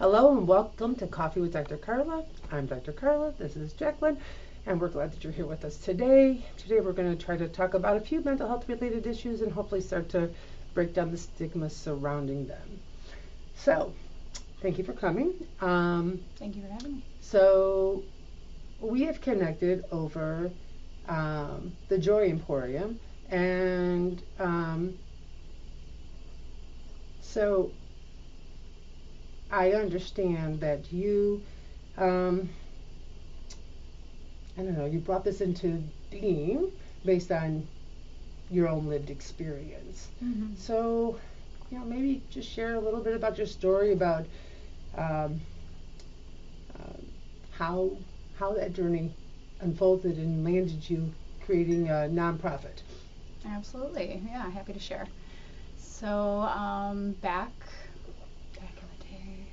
Hello and welcome to Coffee with Dr. Carla. I'm Dr. Carla, this is Jacquelyn, and we're glad that you're here with us today. Today we're going to try to talk about a few mental health related issues and hopefully start to break down the stigma surrounding them. So, thank you for coming. Thank you for having me. So, we have connected over the Joy Emporium, and so I understand that you, I don't know, you brought this into being based on your own lived experience. Mm-hmm. So, maybe just share a little bit about your story, about how that journey unfolded and landed you creating a nonprofit. Absolutely, yeah, happy to share. So, back in the day,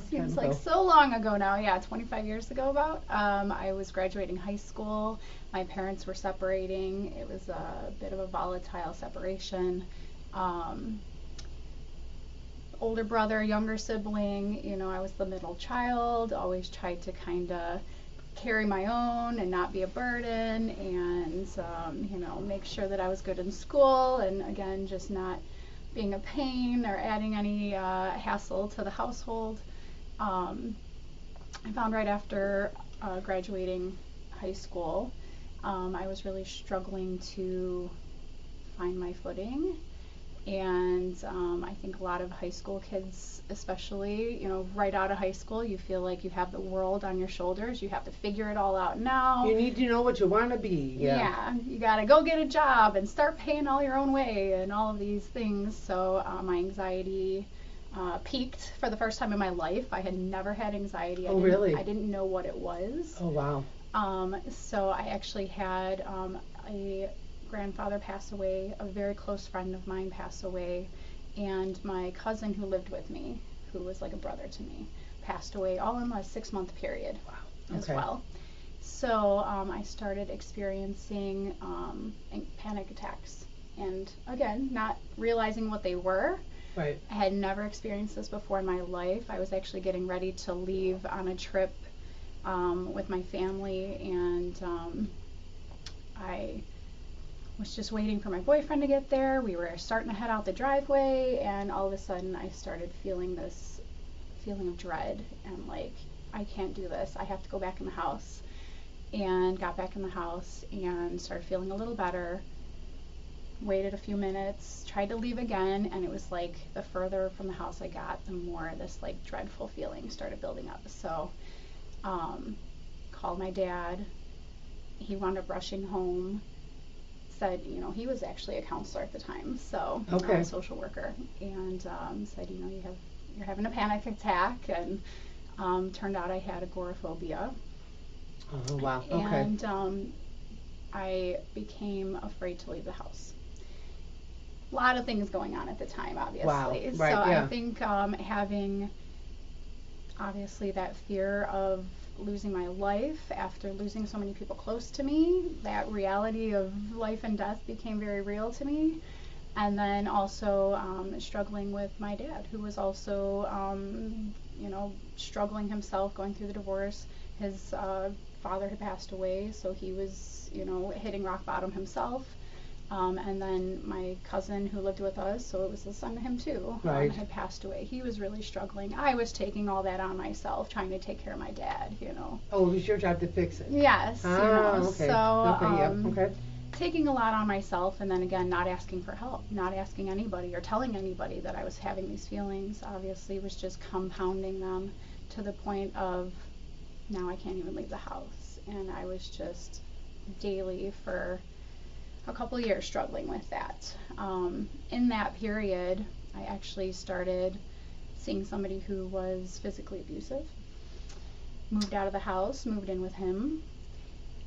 seems like so long ago now, yeah, 25 years ago about, I was graduating high school. My parents were separating. It was a bit of a volatile separation. Older brother, younger sibling, I was the middle child, always tried to kind of carry my own and not be a burden, and make sure that I was good in school, and again, just not being a pain or adding any hassle to the household. I found right after graduating high school, I was really struggling to find my footing. And I think a lot of high school kids, especially, right out of high school, you feel like you have the world on your shoulders. You have to figure it all out now. You need to know what you want to be. Yeah, you got to go get a job and start paying all your own way and all of these things. So my anxiety peaked for the first time in my life. I had never had anxiety. Really? I didn't know what it was. Oh, wow. So I actually had a grandfather pass away, a very close friend of mine pass away, and my cousin who lived with me, who was like a brother to me, passed away all in a 6-month period. Wow. As well. So I started experiencing panic attacks, and again, not realizing what they were. Right. I had never experienced this before in my life. I was actually getting ready to leave on a trip with my family, and I was just waiting for my boyfriend to get there. We were starting to head out the driveway, and all of a sudden I started feeling this feeling of dread, and like, I can't do this. I have to go back in the house. And got back in the house and started feeling a little better. Waited a few minutes, tried to leave again, and it was like the further from the house I got, the more this like dreadful feeling started building up. So called my dad. He wound up rushing home. Said, he was actually a counselor at the time, so a social worker, and said, you're having a panic attack, and turned out I had agoraphobia. Oh, wow. Okay. And I became afraid to leave the house. A lot of things going on at the time, obviously. Wow. Right, so yeah. I think having obviously that fear of losing my life after losing so many people close to me, that reality of life and death became very real to me. And then also struggling with my dad, who was also struggling himself, going through the divorce. His father had passed away, so he was hitting rock bottom himself. And then my cousin who lived with us, so it was the son to him too, right. Had passed away. He was really struggling. I was taking all that on myself, trying to take care of my dad, Oh, it was your job to fix it? Yes, Okay. So Okay. taking a lot on myself, and then again, not asking for help, not asking anybody or telling anybody that I was having these feelings, obviously was just compounding them to the point of now I can't even leave the house. And I was just daily for a couple of years struggling with that. In that period, I actually started seeing somebody who was physically abusive. Moved out of the house, moved in with him,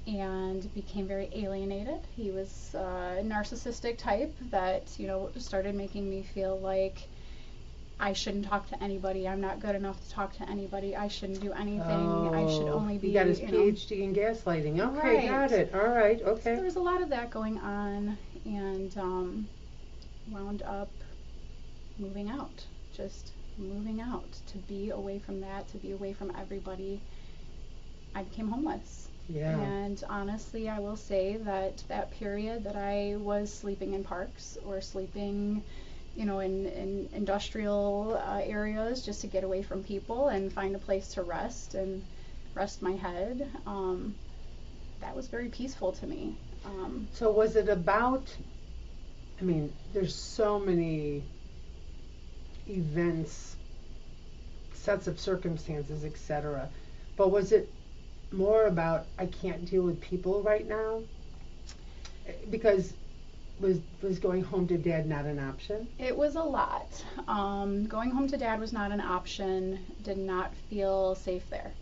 and became very alienated. He was a narcissistic type that, started making me feel like I shouldn't talk to anybody. I'm not good enough to talk to anybody. I shouldn't do anything. I should only be. He got his PhD in gaslighting. Okay, right. Got it. All right. Okay. So there was a lot of that going on, and wound up moving out. Just moving out, to be away from that, to be away from everybody. I became homeless. Yeah. And honestly, I will say that that period that I was sleeping in parks or sleeping, you know, in industrial areas just to get away from people and find a place to rest and rest my head, that was very peaceful to me. So was it about, I mean, there's so many events, sets of circumstances, etc. But was it more about, I can't deal with people right now? Because was going home to dad not an option? It was a lot. Going home to dad was not an option. Did not feel safe there.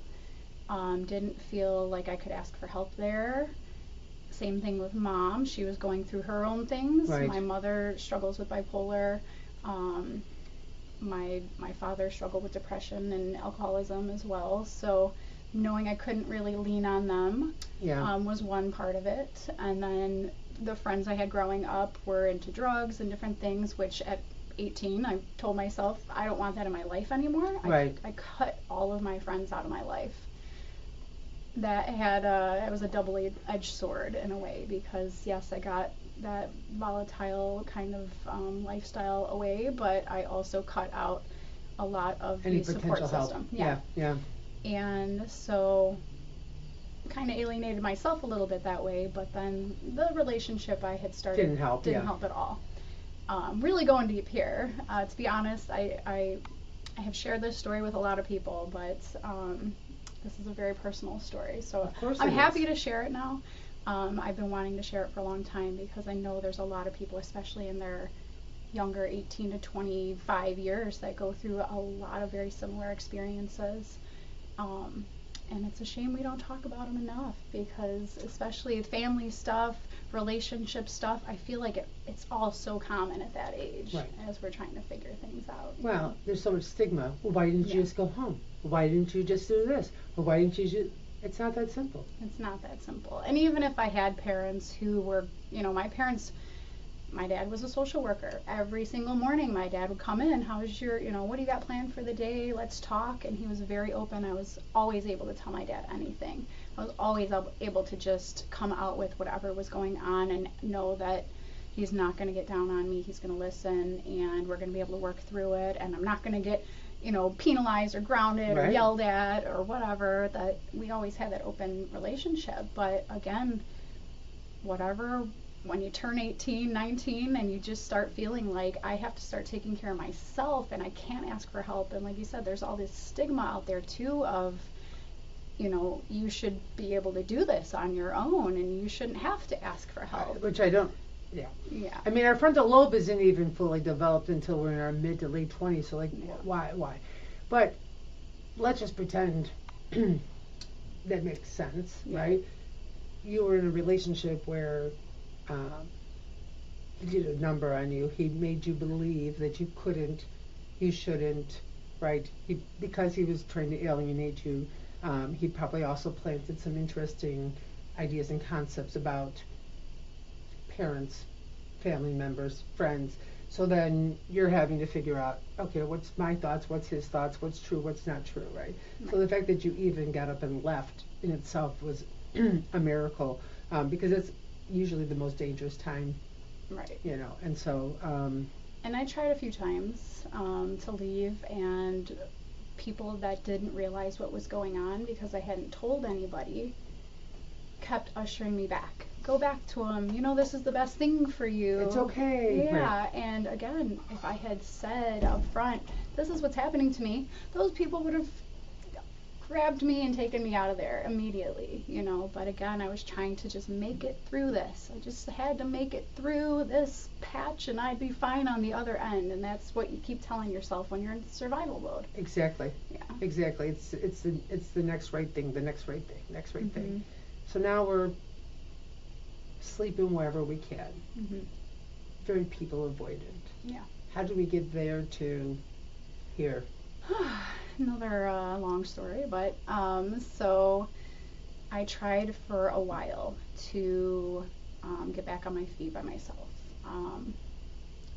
Didn't feel like I could ask for help there. Same thing with mom. She was going through her own things. Right. My mother struggles with bipolar. My father struggled with depression and alcoholism as well. So knowing I couldn't really lean on them was one part of it. And then the friends I had growing up were into drugs and different things, which at 18 I told myself I don't want that in my life anymore. Right. I cut all of my friends out of my life. That had it was a double-edged sword in a way, because yes, I got that volatile kind of lifestyle away, but I also cut out a lot of Any the support potential system. help. Yeah. And so kind of alienated myself a little bit that way, but then the relationship I had started Didn't help at all. Really going deep here. To be honest, I have shared this story with a lot of people, but this is a very personal story, so I'm happy to share it now. I've been wanting to share it for a long time because I know there's a lot of people, especially in their younger 18 to 25 years, that go through a lot of very similar experiences. And it's a shame we don't talk about them enough, because especially family stuff, relationship stuff, I feel like it's all so common at that age, as we're trying to figure things out. Well, there's so much stigma. Well, why didn't you just go home? Why didn't you just do this? Or why didn't you just... It's not that simple. It's not that simple. And even if I had parents who were, you know, my dad was a social worker. Every single morning my dad would come in, how's your, you know, what do you got planned for the day? Let's talk. And he was very open. I was always able to tell my dad anything. I was always able to just come out with whatever was going on and know that he's not going to get down on me. He's going to listen, and we're going to be able to work through it. And I'm not going to get, you know, penalized or grounded or yelled at or whatever. That we always had that open relationship. But again, whatever, when you turn 18, 19, and you just start feeling like I have to start taking care of myself and I can't ask for help. And like you said, there's all this stigma out there too of, you know, you should be able to do this on your own and you shouldn't have to ask for help. Which I don't, yeah. I mean, our frontal lobe isn't even fully developed until we're in our mid to late 20s, so like, why? But let's just pretend that makes sense, right? You were in a relationship where he did a number on you. He made you believe that you couldn't, you shouldn't, right? Because he was trying to alienate you, he probably also planted some interesting ideas and concepts about parents, family members, friends. So then you're having to figure out, okay, what's my thoughts, what's his thoughts, what's true, what's not true, right? So the fact that you even got up and left in itself was a miracle, because it's usually the most dangerous time, you know, and so and I tried a few times to leave, and people that didn't realize what was going on because I hadn't told anybody kept ushering me back. Go back to him, you know, this is the best thing for you. It's okay. And again, if I had said up front, this is what's happening to me, those people would have grabbed me and taken me out of there immediately, you know. But again, I was trying to just make it through this. I just had to make it through this patch and I'd be fine on the other end. And that's what you keep telling yourself when you're in survival mode. Exactly. Exactly. It's the next right thing, the next right thing. So now we're sleeping wherever we can. Very people avoidant. How do we get there to here? Another long story, but so I tried for a while to get back on my feet by myself.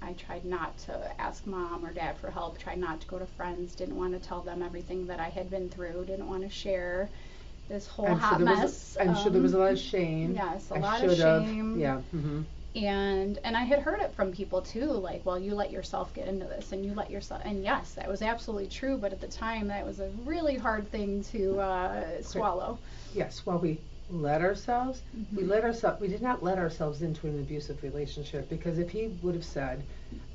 I tried not to ask mom or dad for help, tried not to go to friends, didn't want to tell them everything that I had been through, didn't want to share this whole hot mess. I'm sure there was a lot of shame. Yes, a lot of shame. Yeah. Mm-hmm. And I had heard it from people too, like, well, you let yourself get into this, and you let yourself, and yes, that was absolutely true, but at the time that was a really hard thing to swallow. Yes, well, we let ourselves, Mm-hmm. we did not let ourselves into an abusive relationship, because if he would have said,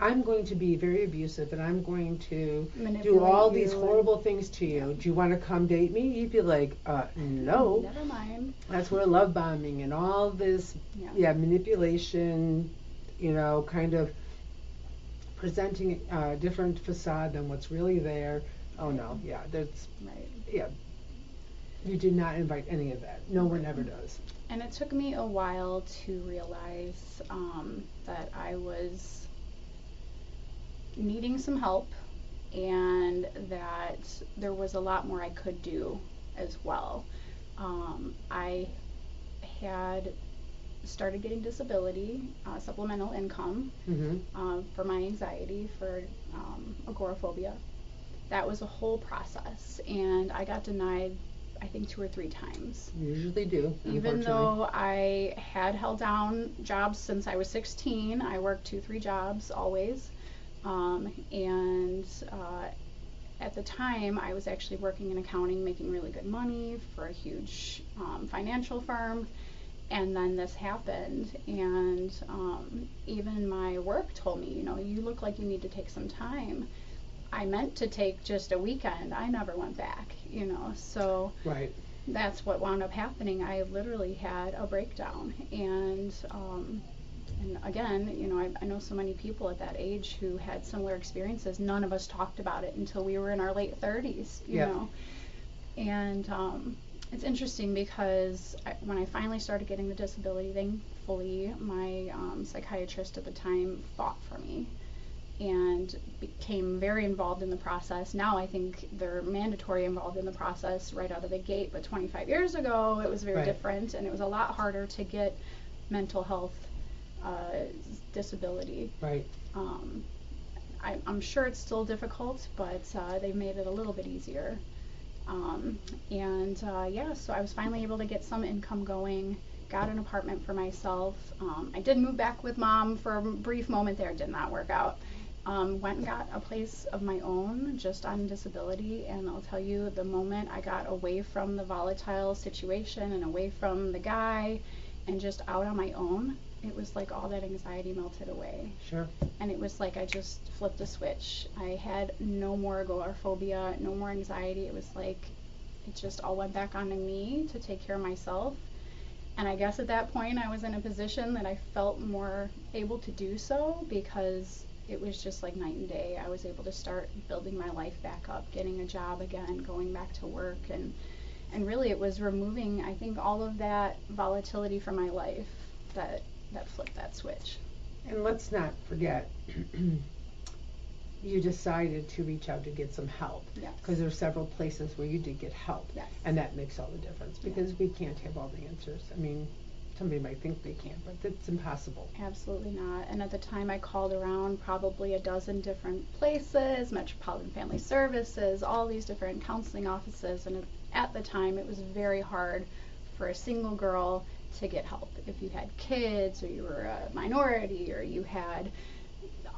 I'm going to be very abusive and I'm going to do all these horrible things to you, do you want to come date me? You'd be like, no. Never mind. That's where love bombing and all this, manipulation, kind of presenting a different facade than what's really there. Oh no, that's, right. You did not invite any of that. No one ever does. And it took me a while to realize that I was needing some help, and that there was a lot more I could do as well. I had started getting disability, supplemental income, for my anxiety, for agoraphobia. That was a whole process, and I got denied, I think, 2 or 3 times. You usually do. Even though I had held down jobs since I was 16, I worked 2-3 jobs always, and at the time I was actually working in accounting, making really good money for a huge financial firm, and then this happened, and even my work told me, you look like you need to take some time. I meant to take just a weekend. I never went back, so right. That's what wound up happening. I literally had a breakdown, and again, I know so many people at that age who had similar experiences. None of us talked about it until we were in our late 30s, you know, and it's interesting because when I finally started getting the disability, thankfully, my psychiatrist at the time fought for me and became very involved in the process. Now I think they're mandatory involved in the process right out of the gate, but 25 years ago it was very different, and it was a lot harder to get mental health disability. Right. I'm sure it's still difficult, but they've made it a little bit easier. So I was finally able to get some income going, got an apartment for myself. I did move back with mom for a brief moment there, did not work out. Went and got a place of my own just on disability, and I'll tell you, the moment I got away from the volatile situation and away from the guy and just out on my own, it was like all that anxiety melted away. Sure. And it was like I just flipped a switch. I had no more agoraphobia, no more anxiety. It was like it just all went back onto me to take care of myself. And I guess at that point I was in a position that I felt more able to do so, because it was just like night and day. I was able to start building my life back up, getting a job again, going back to work, and really it was removing, I think, all of that volatility from my life that flipped that switch. And let's not forget, you decided to reach out to get some help. Yes. Because there are several places where you did get help. Yes. And that makes all the difference, because we can't have all the answers. I mean, somebody might think they can, but it's impossible. Absolutely not. And at the time I called around probably a dozen different places, Metropolitan Family Services, all these different counseling offices, and at the time it was very hard for a single girl to get help. If you had kids, or you were a minority, or you had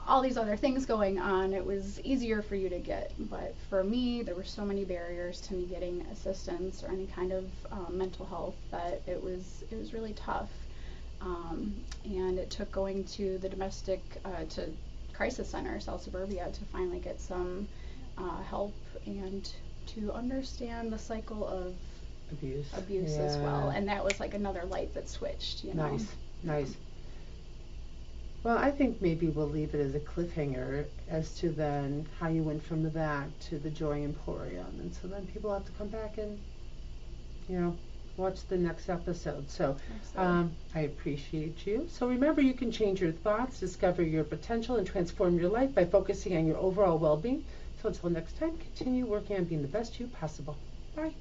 all these other things going on, it was easier for you to get. But for me, there were so many barriers to me getting assistance or any kind of mental health that it was really tough. And it took going to the domestic to crisis center, South Suburbia, to finally get some help and to understand the cycle of abuse as well. And that was like another light that switched, know. Nice. Well, I think maybe we'll leave it as a cliffhanger as to then how you went from that to the Joy Emporium, and so then people have to come back and watch the next episode. So I appreciate you. So remember, you can change your thoughts, discover your potential, and transform your life by focusing on your overall well-being. So until next time, continue working on being the best you possible. Bye.